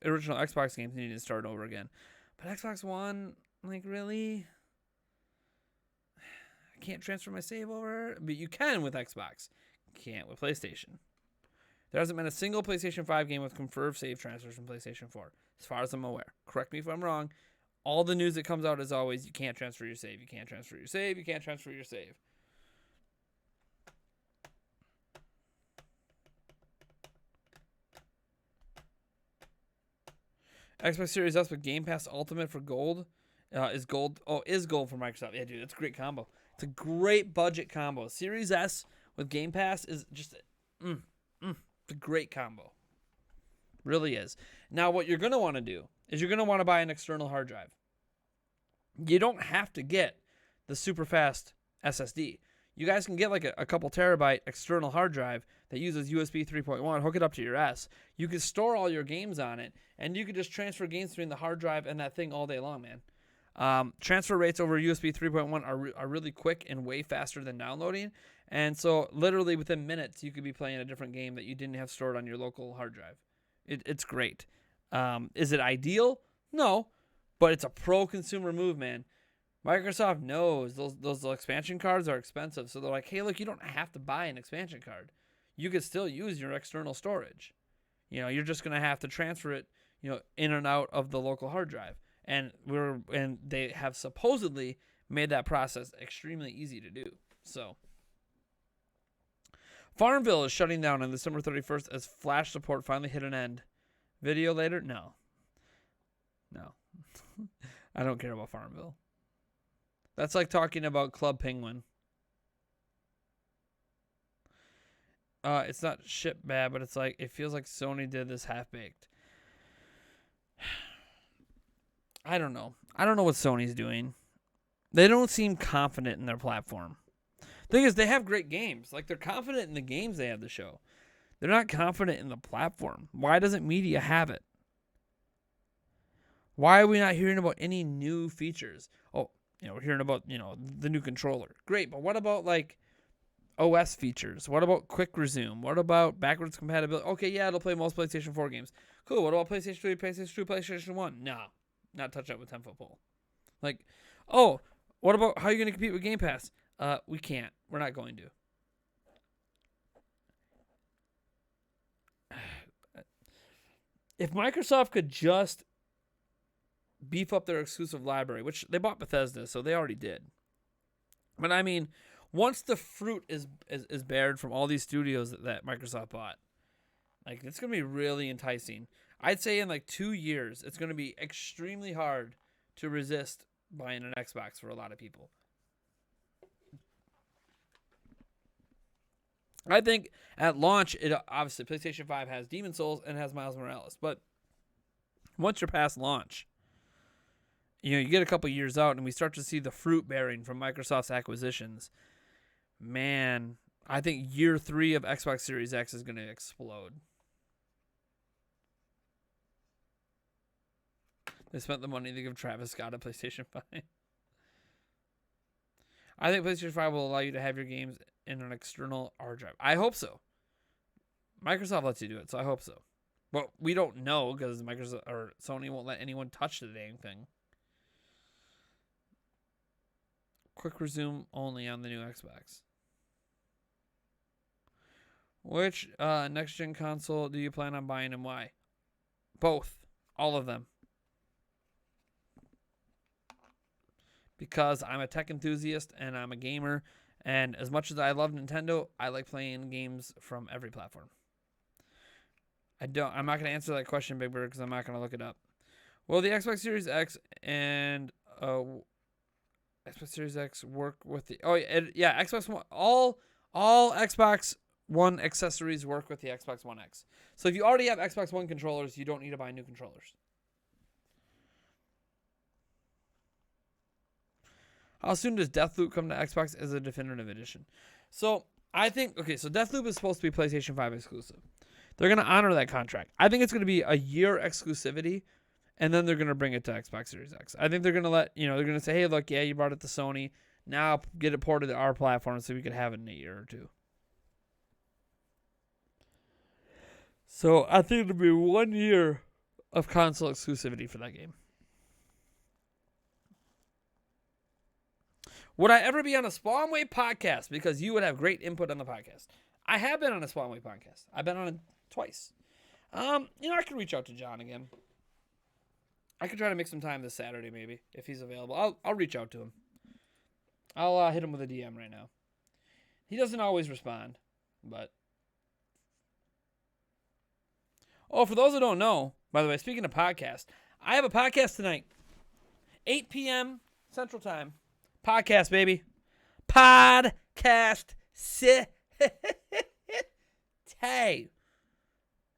original Xbox games needing to start over again. But Xbox One, like, really? I can't transfer my save over? But you can with Xbox. Can't with PlayStation. There hasn't been a single PlayStation 5 game with confirmed save transfers from PlayStation 4, as far as I'm aware. Correct me if I'm wrong. All the news that comes out is always, you can't transfer your save, you can't transfer your save, you can't transfer your save. Xbox Series S with Game Pass Ultimate for gold. Is gold for Microsoft. Yeah, dude, it's a great combo. It's a great budget combo. Series S with Game Pass is just it's a great combo. Really is. Now, what you're going to want to do is you're going to want to buy an external hard drive. You don't have to get the super fast SSD. You guys can get like a couple terabyte external hard drive that uses USB 3.1, hook it up to your S. You can store all your games on it, and you can just transfer games between the hard drive and that thing all day long, man. Transfer rates over USB 3.1 are really quick and way faster than downloading. And so literally within minutes, you could be playing a different game that you didn't have stored on your local hard drive. It's great. Is it ideal? No, but it's a pro-consumer move, man. Microsoft knows those expansion cards are expensive. So they're like, hey, look, you don't have to buy an expansion card. You could still use your external storage. You know, you're just going to have to transfer it, you know, in and out of the local hard drive. And they have supposedly made that process extremely easy to do. So Farmville is shutting down on December 31st as Flash support finally hit an end. Video later? No. I don't care about Farmville. That's like talking about Club Penguin. It's not shit bad, but it's like, it feels like Sony did this half-baked. I don't know. I don't know what Sony's doing. They don't seem confident in their platform. Thing is, they have great games. Like, they're confident in the games they have to show. They're not confident in the platform. Why doesn't media have it? Why are we not hearing about any new features? Oh, we're hearing about, the new controller. Great, but what about like OS features? What about quick resume? What about backwards compatibility? Okay, yeah, it'll play most PlayStation 4 games. Cool. What about PlayStation 3, PlayStation 2, PlayStation 1? No, not touch that with 10-foot pole. Like, oh, what about how are you going to compete with Game Pass? We can't. We're not going to. If Microsoft could just beef up their exclusive library, which they bought Bethesda, so they already did. But I mean, once the fruit is bared from all these studios that Microsoft bought, like it's gonna be really enticing. I'd say in like 2 years, it's gonna be extremely hard to resist buying an Xbox for a lot of people. I think at launch, it obviously PlayStation 5 has Demon's Souls and has Miles Morales, but once you're past launch, you get a couple years out and we start to see the fruit bearing from Microsoft's acquisitions. Man, I think year 3 of Xbox Series X is going to explode. They spent the money to give Travis Scott a PlayStation 5. I think PlayStation 5 will allow you to have your games in an external hard drive. I hope so. Microsoft lets you do it, so I hope so. But we don't know because Microsoft or Sony won't let anyone touch the dang thing. Quick resume only on the new Xbox. Which next-gen console do you plan on buying and why? Both. All of them. Because I'm a tech enthusiast and I'm a gamer. And as much as I love Nintendo, I like playing games from every platform. I'm not going to answer that question, Big Bird, because I'm not going to look it up. Will the Xbox Series X and Xbox Series X work with the... Oh, yeah, Xbox One. All Xbox One accessories work with the Xbox One X. So if you already have Xbox One controllers, you don't need to buy new controllers. How soon does Deathloop come to Xbox as a definitive edition? So I think... Okay, so Deathloop is supposed to be PlayStation 5 exclusive. They're going to honor that contract. I think it's going to be a year exclusivity, and then they're going to bring it to Xbox Series X. I think they're going to they're going to say, hey, look, yeah, you brought it to Sony. Now get it ported to our platform so we could have it in a year or two. So I think it'll be 1 year of console exclusivity for that game. Would I ever be on a Spawnway podcast? Because you would have great input on the podcast. I have been on a Spawnway podcast. I've been on it twice. I could reach out to John again. I could try to make some time this Saturday, maybe, if he's available. I'll reach out to him. I'll hit him with a DM right now. He doesn't always respond, but... Oh, for those who don't know, by the way, speaking of podcast, I have a podcast tonight. 8 p.m. Central Time. Podcast, baby. Podcast. Hey.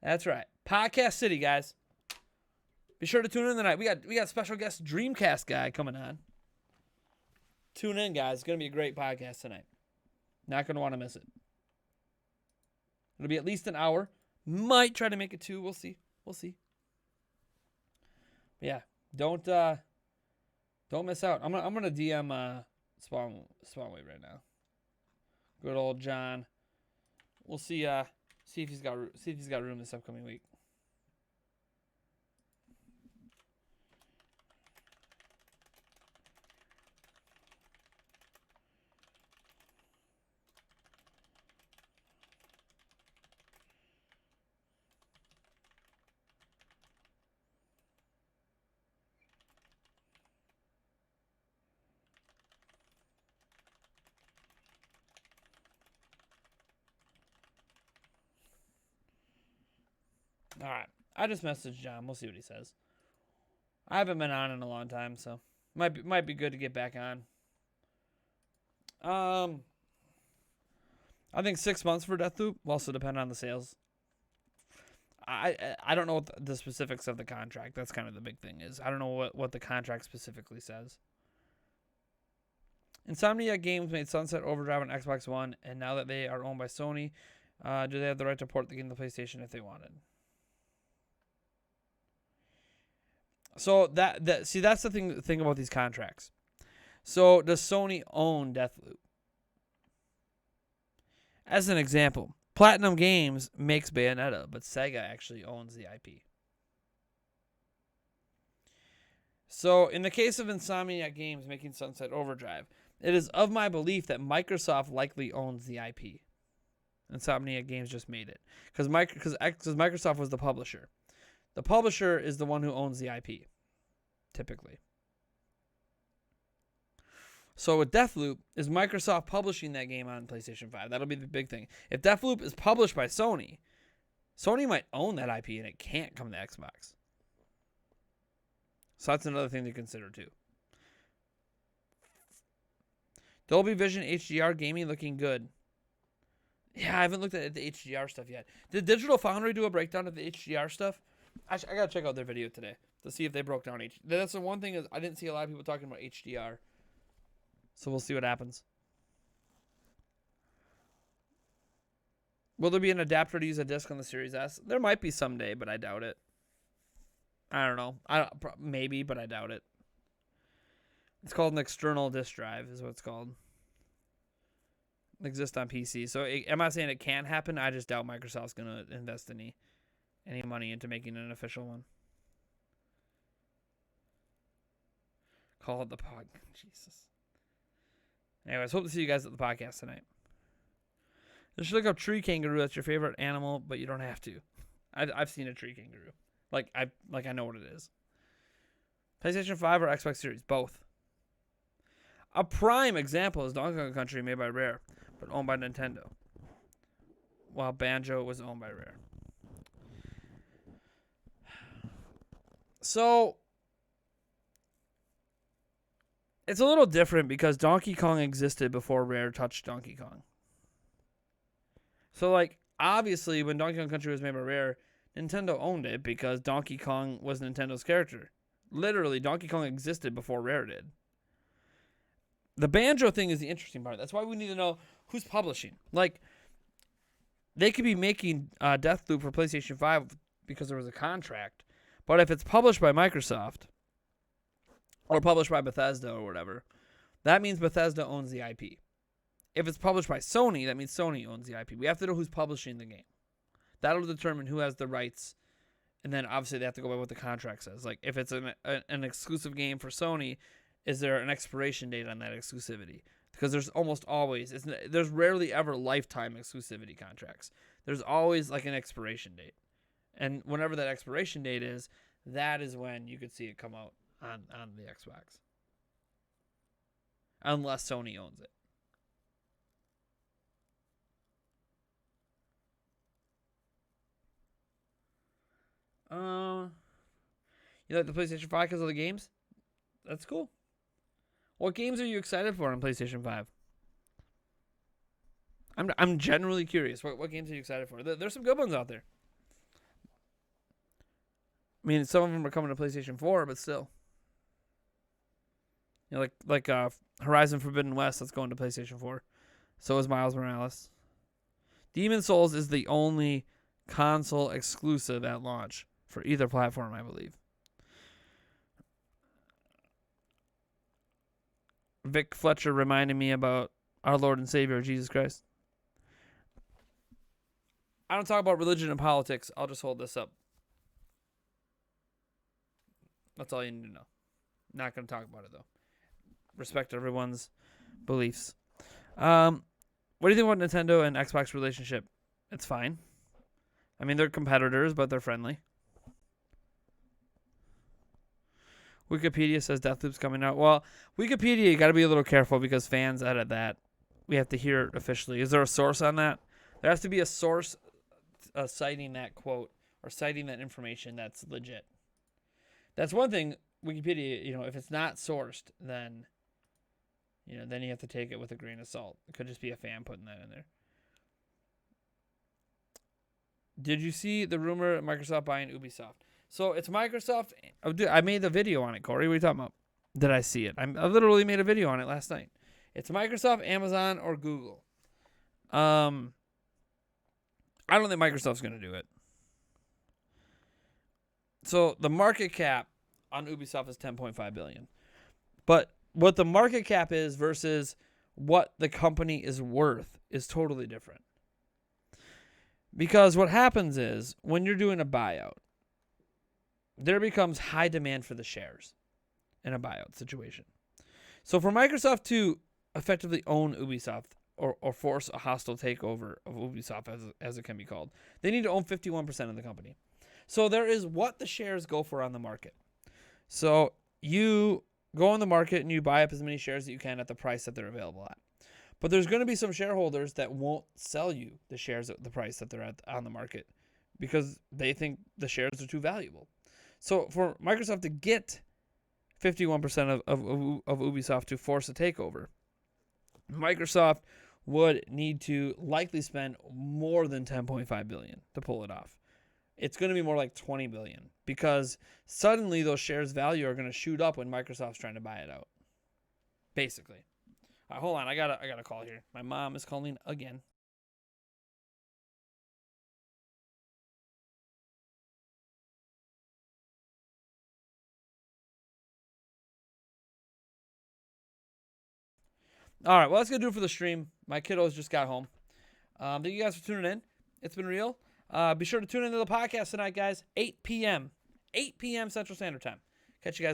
That's right. Podcast City, guys. Be sure to tune in tonight. We got special guest Dreamcast guy coming on. Tune in, guys. It's going to be a great podcast tonight. Not going to want to miss it. It'll be at least an hour. Might try to make it 2. We'll see. But yeah, don't miss out. I'm gonna DM Spawnway right now. Good old John. We'll see if he's got room this upcoming week. All right. I just messaged John. We'll see what he says. I haven't been on in a long time, so might be good to get back on. I think 6 months for Deathloop will also depend on the sales. I don't know what the specifics of the contract. That's kind of the big thing is. I don't know what the contract specifically says. Insomniac Games made Sunset Overdrive on Xbox One, and now that they are owned by Sony, do they have the right to port the game to PlayStation if they wanted? So that's the thing about these contracts. So does Sony own Deathloop? As an example, Platinum Games makes Bayonetta, but Sega actually owns the IP. So in the case of Insomniac Games making Sunset Overdrive, it is of my belief that Microsoft likely owns the IP. Insomniac Games just made it because Microsoft was the publisher. The publisher is the one who owns the IP, typically. So with Deathloop, is Microsoft publishing that game on PlayStation 5? That'll be the big thing. If Deathloop is published by Sony, Sony might own that IP and it can't come to Xbox. So that's another thing to consider too. Dolby Vision HDR gaming looking good. Yeah, I haven't looked at the HDR stuff yet. Did Digital Foundry do a breakdown of the HDR stuff? I gotta check out their video today to see if they broke down HDR. That's the one thing is I didn't see a lot of people talking about HDR. So we'll see what happens. Will there be an adapter to use a disc on the Series S? There might be someday, but I doubt it. I don't know. Maybe, but I doubt it. It's called an external disk drive is what it's called. It exists on PC. So am I saying it can't happen? I just doubt Microsoft's going to invest any money into making an official one. Call it the pod. Jesus. Anyways, hope to see you guys at the podcast tonight. Just look up tree kangaroo. That's your favorite animal, but you don't have to. I've seen a tree kangaroo. I know what it is. PlayStation 5 or Xbox Series? Both. A prime example is Donkey Kong Country made by Rare, but owned by Nintendo. While Banjo was owned by Rare. So it's a little different because Donkey Kong existed before Rare touched Donkey Kong. So, obviously, when Donkey Kong Country was made by Rare, Nintendo owned it because Donkey Kong was Nintendo's character. Literally, Donkey Kong existed before Rare did. The Banjo thing is the interesting part. That's why we need to know who's publishing. They could be making Deathloop for PlayStation 5 because there was a contract. But if it's published by Microsoft or published by Bethesda or whatever, that means Bethesda owns the IP. If it's published by Sony, that means Sony owns the IP. We have to know who's publishing the game. That'll determine who has the rights. And then obviously they have to go by what the contract says. If it's an exclusive game for Sony, is there an expiration date on that exclusivity? Because there's almost always, there's rarely ever lifetime exclusivity contracts. There's always an expiration date. And whenever that expiration date is, that is when you could see it come out on the Xbox. Unless Sony owns it. You like the PlayStation 5 because of the games? That's cool. What games are you excited for on PlayStation 5? I'm generally curious. What games are you excited for? There's some good ones out there. I mean, some of them are coming to PlayStation 4, but still. Horizon Forbidden West, that's going to PlayStation 4. So is Miles Morales. Demon's Souls is the only console exclusive at launch for either platform, I believe. Vic Fletcher reminded me about our Lord and Savior, Jesus Christ. I don't talk about religion and politics. I'll just hold this up. That's all you need to know. Not going to talk about it, though. Respect everyone's beliefs. What do you think about Nintendo and Xbox relationship? It's fine. I mean, they're competitors, but they're friendly. Wikipedia says Deathloop's coming out. Well, Wikipedia, you got to be a little careful because fans edit that. We have to hear it officially. Is there a source on that? There has to be a source citing that quote or citing that information that's legit. That's one thing. Wikipedia, if it's not sourced, then you have to take it with a grain of salt. It could just be a fan putting that in there. Did you see the rumor of Microsoft buying Ubisoft? So it's Microsoft. Oh, dude, I made the video on it, Corey. What are you talking about? Did I see it? I literally made a video on it last night. It's Microsoft, Amazon, or Google. I don't think Microsoft's going to do it. So the market cap on Ubisoft is $10.5 billion. But what the market cap is versus what the company is worth is totally different. Because what happens is when you're doing a buyout, there becomes high demand for the shares in a buyout situation. So for Microsoft to effectively own Ubisoft or force a hostile takeover of Ubisoft, as it can be called, they need to own 51% of the company. So there is what the shares go for on the market. So you go on the market and you buy up as many shares that you can at the price that they're available at. But there's going to be some shareholders that won't sell you the shares at the price that they're at on the market because they think the shares are too valuable. So for Microsoft to get 51% of Ubisoft to force a takeover, Microsoft would need to likely spend more than $10.5 billion to pull it off. It's going to be more like $20 billion because suddenly those shares' value are going to shoot up when Microsoft's trying to buy it out. Basically. All right, hold on, I got a call here. My mom is calling again. All right, well, that's going to do it for the stream. My kiddos just got home. Thank you guys for tuning in. It's been real. Be sure to tune into the podcast tonight, guys. 8 p.m. 8 p.m. Central Standard Time. Catch you guys.